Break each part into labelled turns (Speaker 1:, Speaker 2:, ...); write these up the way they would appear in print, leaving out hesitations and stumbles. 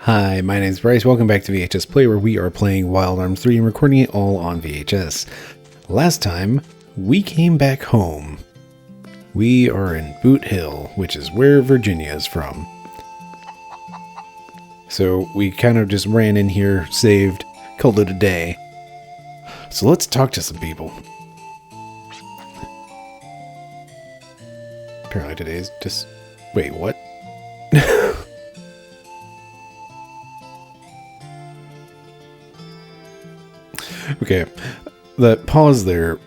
Speaker 1: Hi, my name's Bryce. Welcome back to VHS Play, where we are playing Wild Arms 3 and recording it all on VHS. Last time, we came back home. We are in Boot Hill, which is where Virginia is from. So we kind of just ran in here, saved, called it a day. So let's talk to some people. Apparently today is just... Wait, what? Okay, that pause there.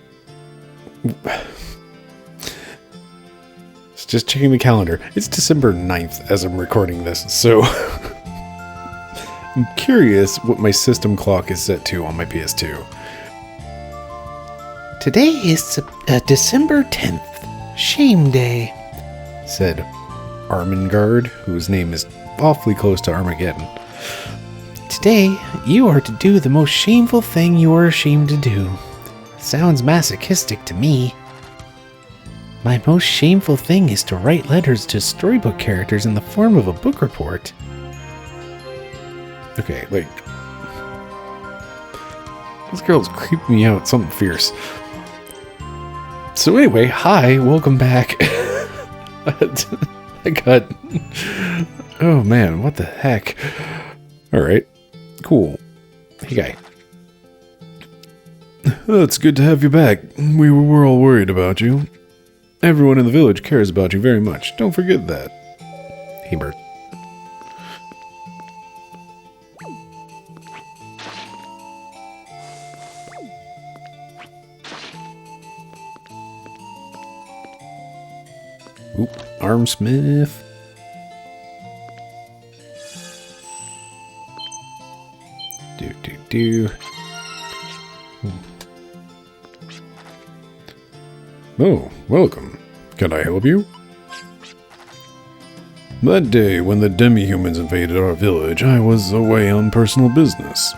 Speaker 1: It's just checking the calendar. It's December 9th as I'm recording this, so I'm curious what my system clock is set to on my PS2.
Speaker 2: Today is December 10th, Shame Day,
Speaker 1: said Armengard, whose name is awfully close to Armageddon.
Speaker 2: Today, you are to do the most shameful thing you are ashamed to do. Sounds masochistic to me. My most shameful thing is to write letters to storybook characters in the form of a book report.
Speaker 1: Okay, like... This girl's creeping me out, something fierce. So anyway, hi, welcome back. I got... Oh man, what the heck? Alright. Cool. Hey, guy. It's good to have you back. We were all worried about you. Everyone in the village cares about you very much. Don't forget that. Hey, bird. Oop, Armsmith. Oh, welcome. Can I help you? That day when the demi-humans invaded our village, I was away on personal business.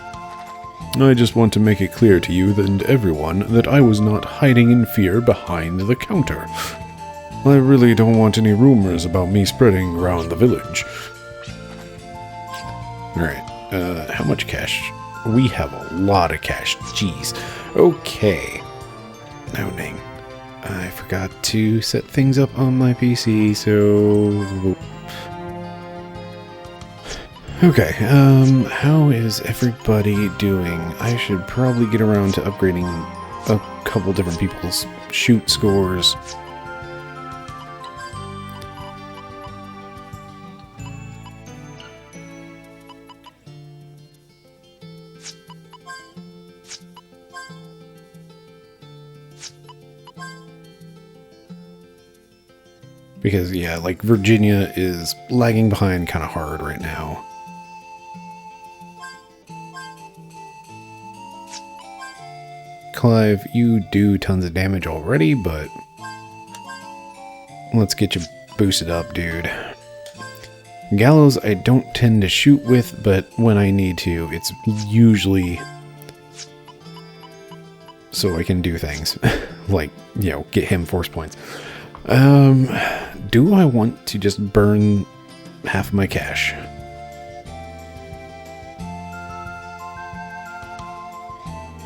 Speaker 1: I just want to make it clear to you and everyone that I was not hiding in fear behind the counter. I really don't want any rumors about me spreading around the village. Alright, how much cash? We have a lot of cash. Jeez. Okay. Oh, dang. I forgot to set things up on my PC, so... Okay, how is everybody doing? I should probably get around to upgrading a couple different people's shoot scores. Because, yeah, like, Virginia is lagging behind kind of hard right now. Clive, you do tons of damage already, but... Let's get you boosted up, dude. Gallows, I don't tend to shoot with, but when I need to, it's usually... so I can do things. Like, you know, get him force points. Do I want to just burn half of my cash?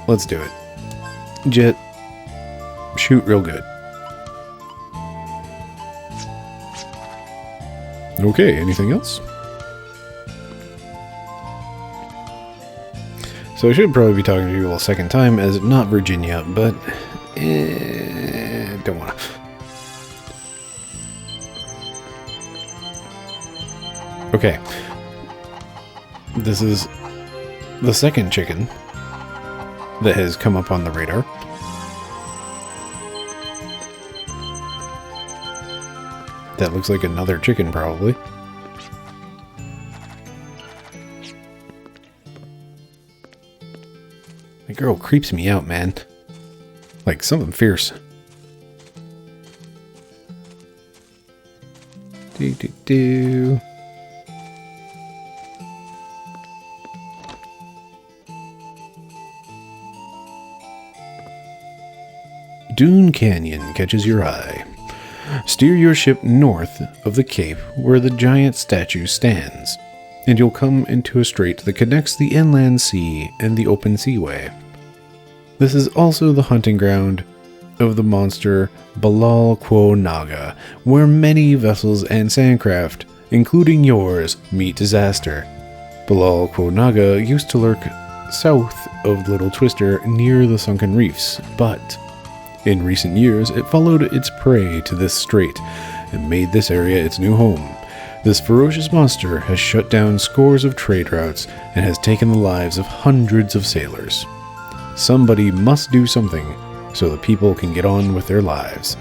Speaker 1: Let's do it. Jet, shoot real good. Okay, anything else? So I should probably be talking to you a second time as not Virginia, but don't wanna. Okay, this is the second chicken that has come up on the radar. That looks like another chicken, probably. The girl creeps me out, man. Like something fierce. Do. Dune Canyon catches your eye. Steer your ship north of the cape where the giant statue stands. and you'll come into a strait that connects the inland sea and the open seaway. This is also the hunting ground of the monster Balal Quo Naga, where many vessels and sandcraft, including yours, meet disaster. Balal Quo Naga used to lurk south of Little Twister near the sunken reefs, but in recent years it followed its prey to this strait and made this area its new home. This ferocious monster has shut down scores of trade routes and has taken the lives of hundreds of sailors. Somebody must do something so the people can get on with their lives.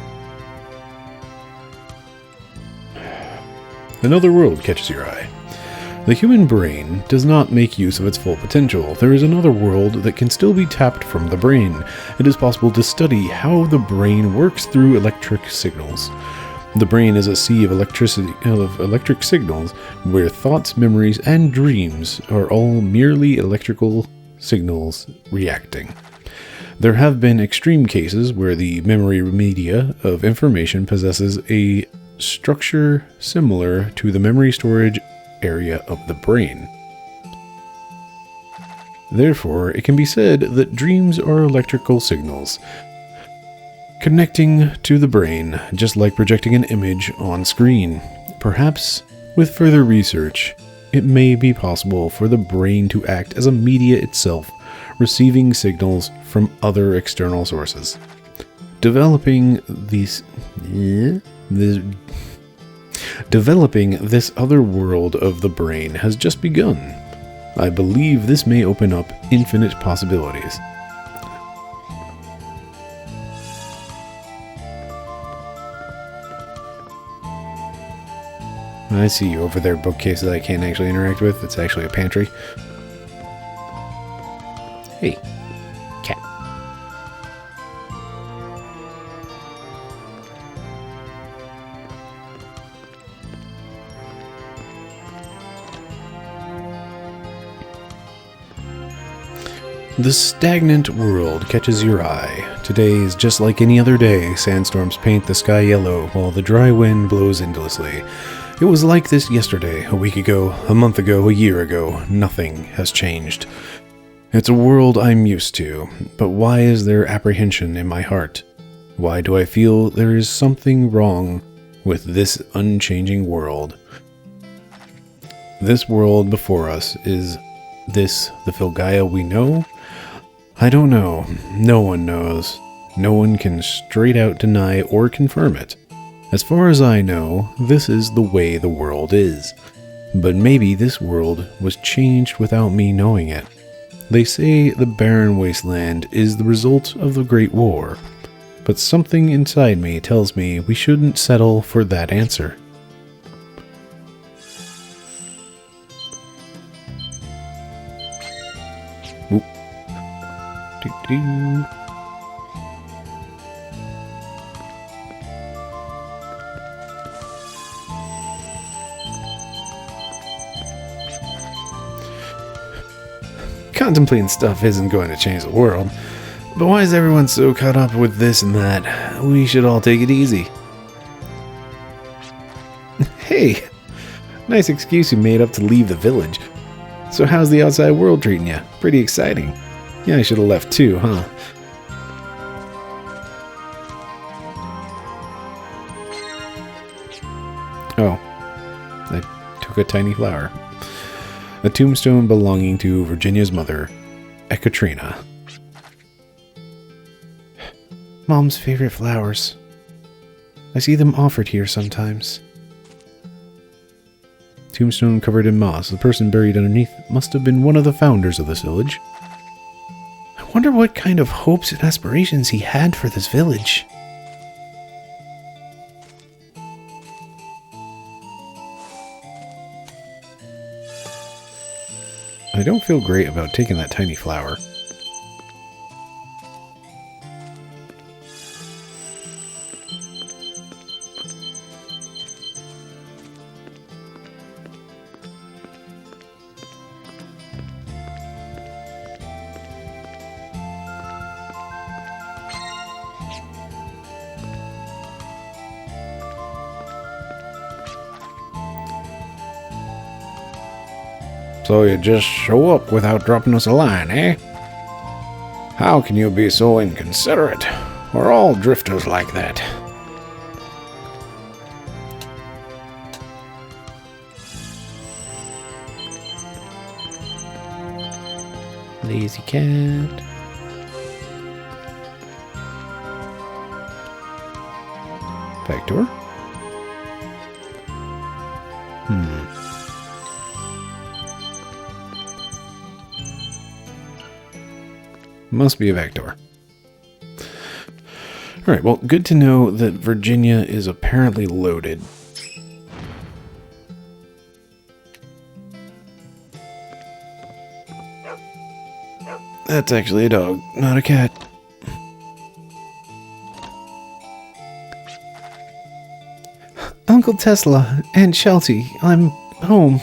Speaker 1: Another world catches your eye. The human brain does not make use of its full potential. There is another world that can still be tapped from the brain. It is possible to study how the brain works through electric signals. The brain is a sea of electric signals where thoughts, memories, and dreams are all merely electrical signals reacting. There have been extreme cases where the memory media of information possesses a structure similar to the memory storage area of the brain. Therefore, it can be said that dreams are electrical signals connecting to the brain, just like projecting an image on screen. Perhaps, with further research, it may be possible for the brain to act as a media itself, receiving signals from other external sources. Developing this other world of the brain has just begun. I believe this may open up infinite possibilities. I see you over there, bookcase that I can't actually interact with. It's actually a pantry. Hey, cat. The stagnant world catches your eye. Today is just like any other day. Sandstorms paint the sky yellow while the dry wind blows endlessly. It was like this yesterday, a week ago, a month ago, a year ago. Nothing has changed. It's a world I'm used to, but why is there apprehension in my heart? Why do I feel there is something wrong with this unchanging world? This world before us, is this the Filgaia we know? I don't know. No one knows. No one can straight out deny or confirm it. As far as I know, this is the way the world is. But maybe this world was changed without me knowing it. They say the barren wasteland is the result of the Great War. But something inside me tells me we shouldn't settle for that answer. Oop. Doo-doo. Contemplating stuff isn't going to change the world, but why is everyone so caught up with this and that? We should all take it easy. Hey, nice excuse you made up to leave the village. So how's the outside world treating you? Pretty exciting. Yeah, I should have left too, huh? Oh, I took a tiny flower. A tombstone belonging to Virginia's mother, Ekaterina. Mom's favorite flowers. I see them offered here sometimes. Tombstone covered in moss. The person buried underneath must have been one of the founders of this village. I wonder what kind of hopes and aspirations he had for this village. I don't feel great about taking that tiny flower.
Speaker 3: So you just show up without dropping us a line, eh? How can you be so inconsiderate? We're all drifters like that.
Speaker 2: Lazy cat.
Speaker 1: Back door? Must be a back door. Alright, well, good to know that Virginia is apparently loaded. That's actually a dog, not a cat.
Speaker 2: Uncle Tesla and Shelty, I'm home.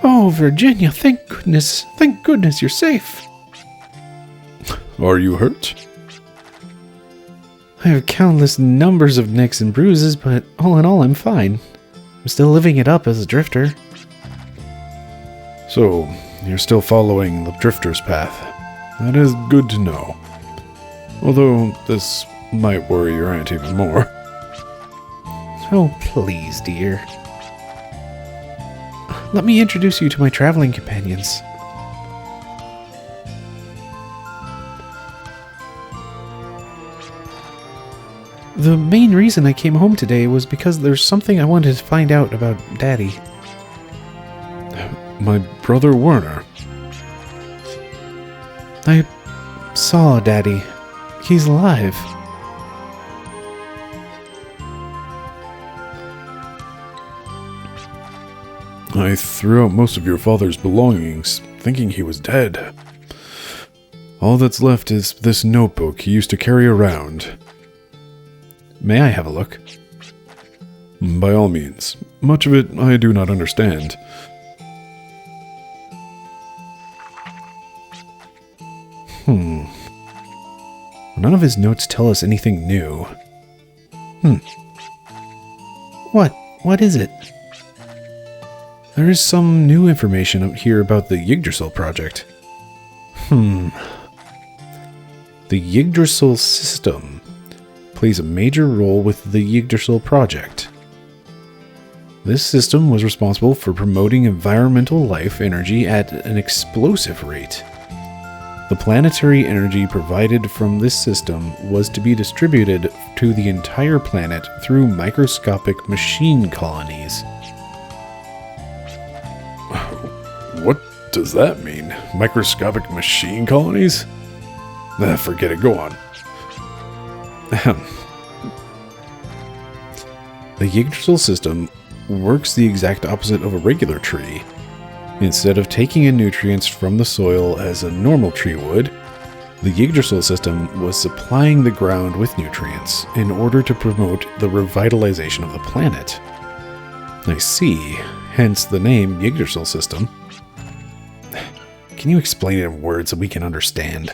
Speaker 2: Oh, Virginia, thank goodness you're safe.
Speaker 1: Are you hurt?
Speaker 2: I have countless numbers of nicks and bruises, but all in all, I'm fine. I'm still living it up as a drifter.
Speaker 1: So, you're still following the drifter's path. That is good to know. Although, this might worry your aunt even more.
Speaker 2: Oh, please, dear. Let me introduce you to my traveling companions. The main reason I came home today was because there's something I wanted to find out about Daddy.
Speaker 1: My brother Werner.
Speaker 2: I saw Daddy. He's alive.
Speaker 1: I threw out most of your father's belongings, thinking he was dead. All that's left is this notebook he used to carry around.
Speaker 2: May I have a look?
Speaker 1: By all means. Much of it I do not understand.
Speaker 2: None of his notes tell us anything new. What is it?
Speaker 1: There is some new information out here about the Yggdrasil project.
Speaker 2: Hmm.
Speaker 1: The Yggdrasil system plays a major role with the Yggdrasil project. This system was responsible for promoting environmental life energy at an explosive rate. The planetary energy provided from this system was to be distributed to the entire planet through microscopic machine colonies. What does that mean? Microscopic machine colonies? Forget it, go on. The Yggdrasil system works the exact opposite of a regular tree. Instead of taking in nutrients from the soil as a normal tree would, the Yggdrasil system was supplying the ground with nutrients in order to promote the revitalization of the planet. I see, hence the name Yggdrasil system. Can you explain it in words that we can understand?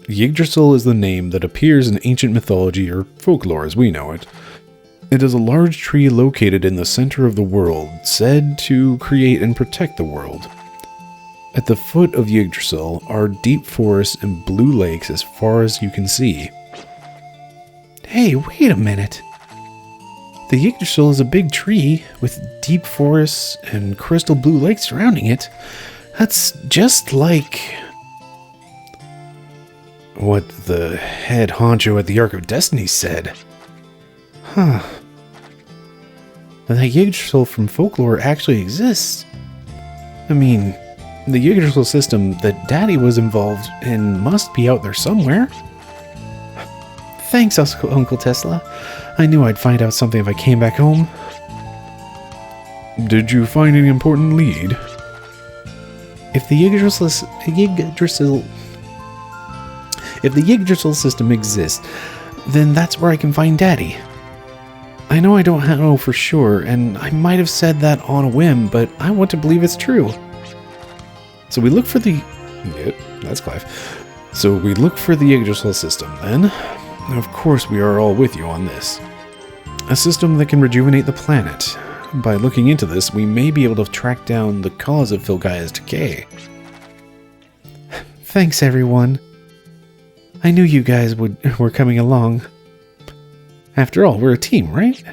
Speaker 1: Yggdrasil is the name that appears in ancient mythology or folklore as we know it. It is a large tree located in the center of the world, said to create and protect the world. At the foot of Yggdrasil are deep forests and blue lakes as far as you can see.
Speaker 2: Hey, wait a minute. The Yggdrasil is a big tree with deep forests and crystal blue lakes surrounding it. That's just like what the head honcho at the Ark of Destiny said. Huh. The Yggdrasil from folklore actually exists. I mean, the Yggdrasil system that Daddy was involved in must be out there somewhere. Thanks, Uncle Tesla. I knew I'd find out something if I came back home.
Speaker 1: Did you find any important lead?
Speaker 2: If the Yggdrasil system exists, then that's where I can find Daddy. I know I don't know for sure, and I might have said that on a whim, but I want to believe it's true. So we look for the... Yep, that's Clive. So we look for the Yggdrasil system, then. Of course we are all with you on this.
Speaker 1: A system that can rejuvenate the planet. By looking into this, we may be able to track down the cause of Filgaia's decay.
Speaker 2: Thanks, everyone. I knew you guys were coming along. After all, we're a team, right?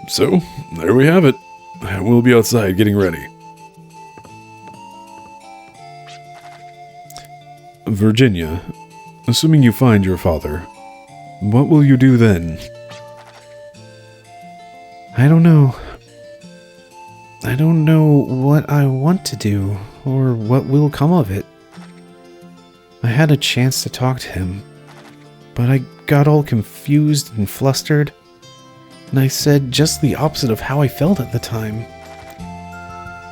Speaker 1: So, there we have it. We'll be outside getting ready. Virginia, assuming you find your father, what will you do then?
Speaker 2: I don't know. I don't know what I want to do, or what will come of it. I had a chance to talk to him, but I got all confused and flustered, and I said just the opposite of how I felt at the time.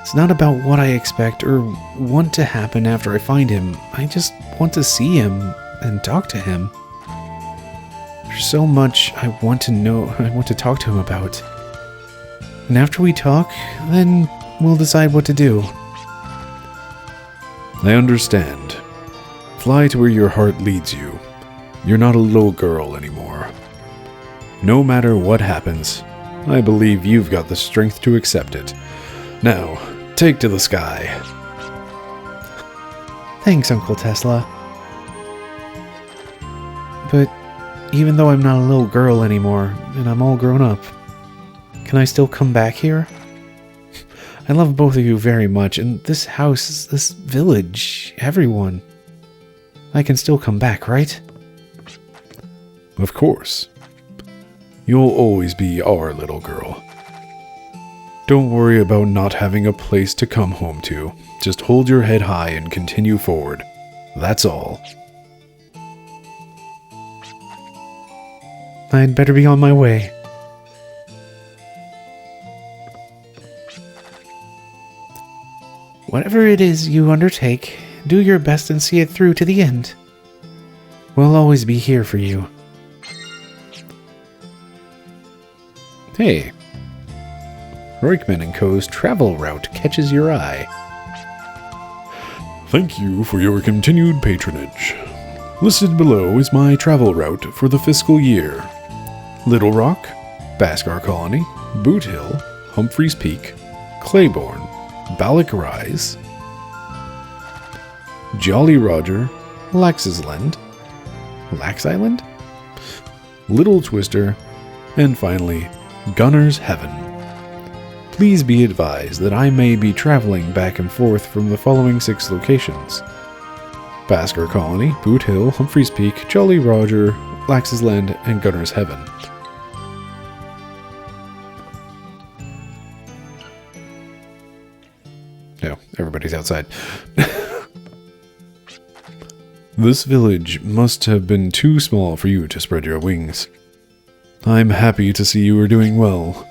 Speaker 2: It's not about what I expect or want to happen after I find him. I just want to see him and talk to him. There's so much I want to know, I want to talk to him about. And after we talk, then we'll decide what to do.
Speaker 1: I understand. Fly to where your heart leads you. You're not a little girl anymore. No matter what happens, I believe you've got the strength to accept it. Now, take to the sky.
Speaker 2: Thanks, Uncle Tesla. But even though I'm not a little girl anymore, and I'm all grown up, can I still come back here? I love both of you very much, and this house, this village, everyone. I can still come back, right?
Speaker 1: Of course. You'll always be our little girl. Don't worry about not having a place to come home to. Just hold your head high and continue forward. That's all.
Speaker 2: I'd better be on my way. Whatever it is you undertake, do your best and see it through to the end. We'll always be here for you.
Speaker 1: Hey. Roikman & Co.'s travel route catches your eye. Thank you for your continued patronage. Listed below is my travel route for the fiscal year. Little Rock, Bhaskar Colony, Boot Hill, Humphreys Peak, Claiborne, Balak Rise, Jolly Roger, Lax Island, Little Twister, and finally, Gunner's Heaven. Please be advised that I may be traveling back and forth from the following 6 locations: Bhaskar Colony, Boot Hill, Humphreys Peak, Jolly Roger, Lax's Land, and Gunner's Heaven. No, everybody's outside. This village must have been too small for you to spread your wings. I'm happy to see you are doing well.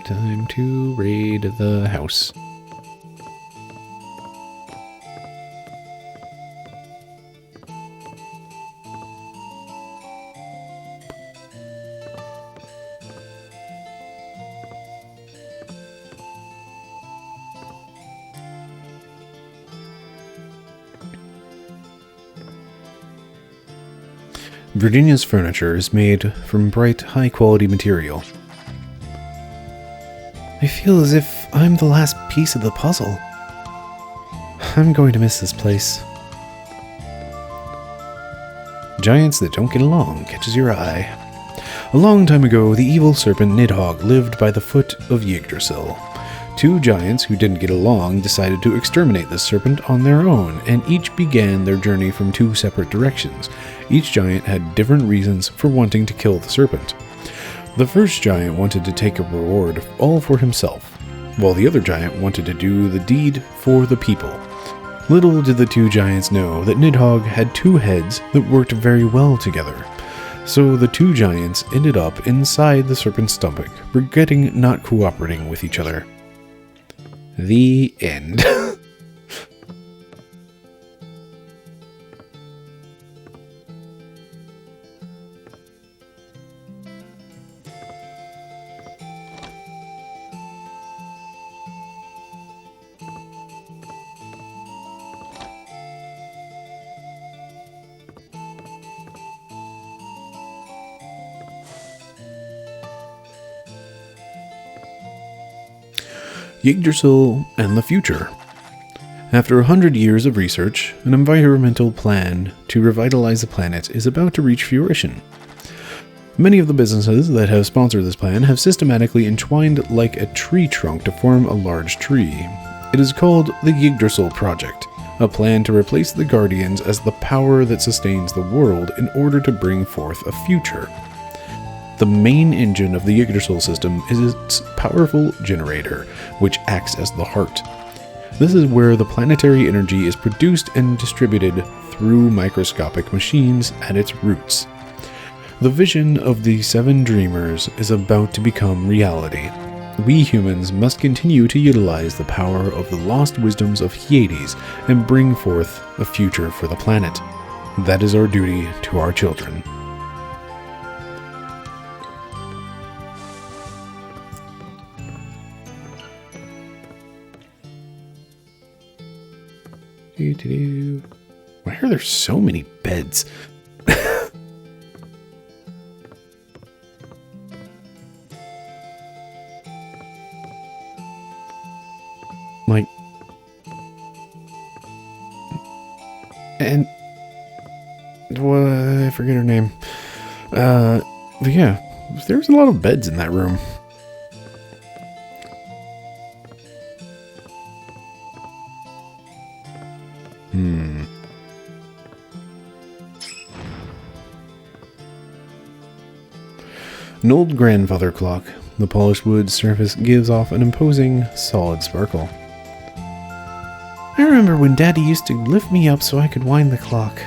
Speaker 1: Time to raid the house. Virginia's furniture is made from bright, high-quality material.
Speaker 2: I feel as if I'm the last piece of the puzzle. I'm going to miss this place.
Speaker 1: Giants that don't get along catches your eye. A long time ago, the evil serpent Nidhogg lived by the foot of Yggdrasil. 2 giants who didn't get along decided to exterminate the serpent on their own, and each began their journey from 2 separate directions. Each giant had different reasons for wanting to kill the serpent. The first giant wanted to take a reward all for himself, while the other giant wanted to do the deed for the people. Little did the 2 giants know that Nidhogg had 2 heads that worked very well together. So the 2 giants ended up inside the serpent's stomach, regretting not cooperating with each other. The end. Yggdrasil and the Future. After 100 years of research, an environmental plan to revitalize the planet is about to reach fruition. Many of the businesses that have sponsored this plan have systematically entwined like a tree trunk to form a large tree. It is called the Yggdrasil Project, a plan to replace the Guardians as the power that sustains the world in order to bring forth a future. The main engine of the Yggdrasil system is its powerful generator, which acts as the heart. This is where the planetary energy is produced and distributed through microscopic machines at its roots. The vision of the Seven Dreamers is about to become reality. We humans must continue to utilize the power of the lost wisdoms of Hyades and bring forth a future for the planet. That is our duty to our children.
Speaker 2: Why are there so many beds? Like, and well, I forget her name. But yeah, there's a lot of beds in that room. An old grandfather clock. The polished wood surface gives off an imposing, solid sparkle. I remember when Daddy used to lift me up so I could wind the clock.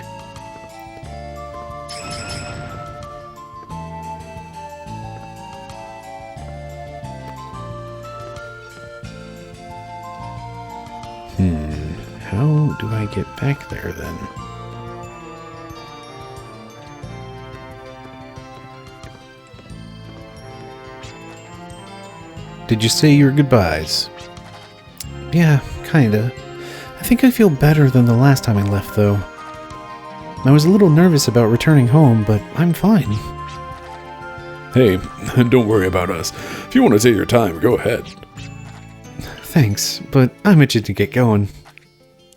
Speaker 2: How do I get back there then? Did you say your goodbyes? Yeah, kinda. I think I feel better than the last time I left, though. I was a little nervous about returning home, but I'm fine.
Speaker 1: Hey, don't worry about us. If you want to take your time, go ahead.
Speaker 2: Thanks, but I'm itching to get going.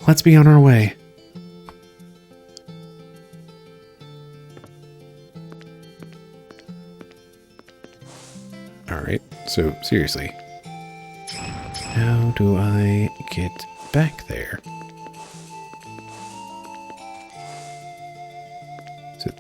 Speaker 2: Let's be on our way. Alright, so seriously, how do I get back there? Is it...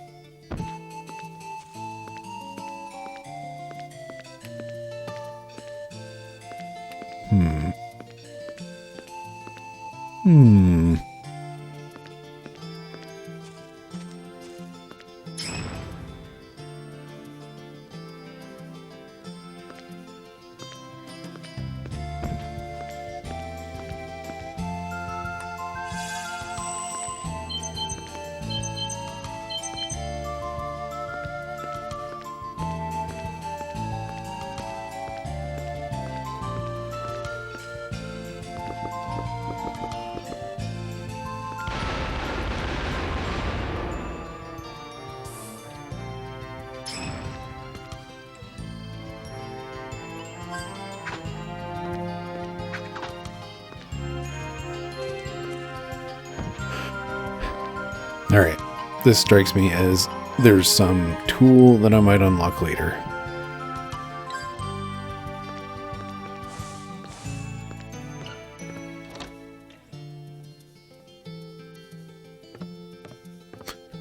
Speaker 2: Alright, this strikes me as there's some tool that I might unlock later.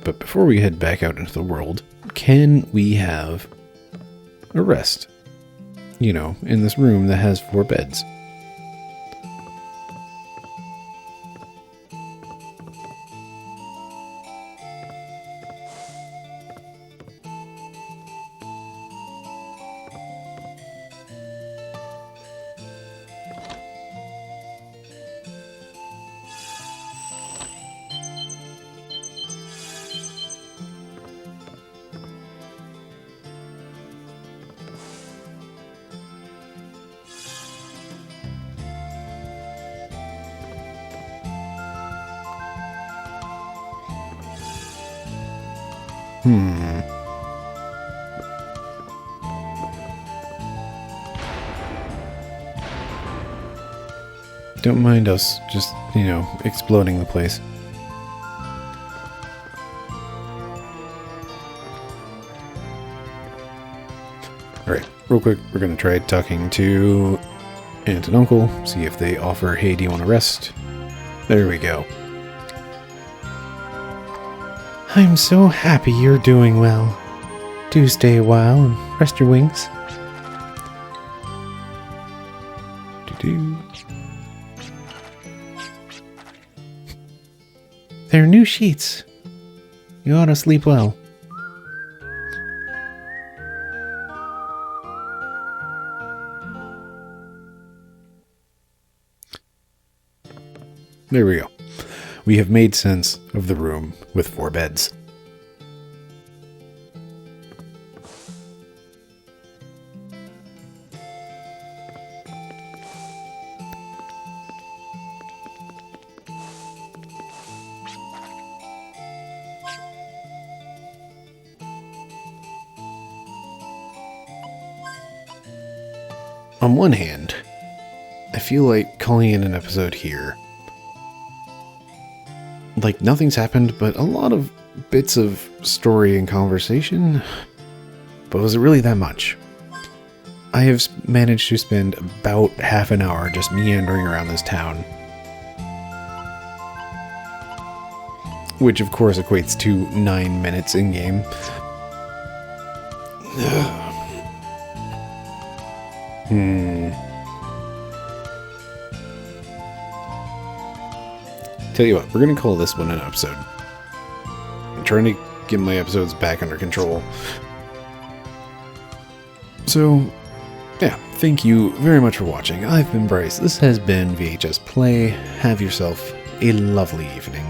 Speaker 2: But before we head back out into the world, can we have a rest? You know, in this room that has 4 beds.
Speaker 1: Don't mind us just, exploding the place. Alright, real quick, we're going to try talking to aunt and uncle, see if they offer, hey, do you want to rest? There we go.
Speaker 2: I'm so happy you're doing well. Do stay a while and rest your wings.
Speaker 1: Do-do.
Speaker 2: They're new sheets. You ought to sleep well.
Speaker 1: There we go. We have made sense of the room with 4 beds. On one hand, I feel like calling it an episode here. Like, nothing's happened, but a lot of bits of story and conversation. But was it really that much? I have managed to spend about half an hour just meandering around this town. Which, of course, equates to 9 minutes in-game. Tell you what, we're going to call this one an episode. I'm trying to get my episodes back under control. So, yeah, thank you very much for watching. I've been Bryce. This has been VHS Play. Have yourself a lovely evening.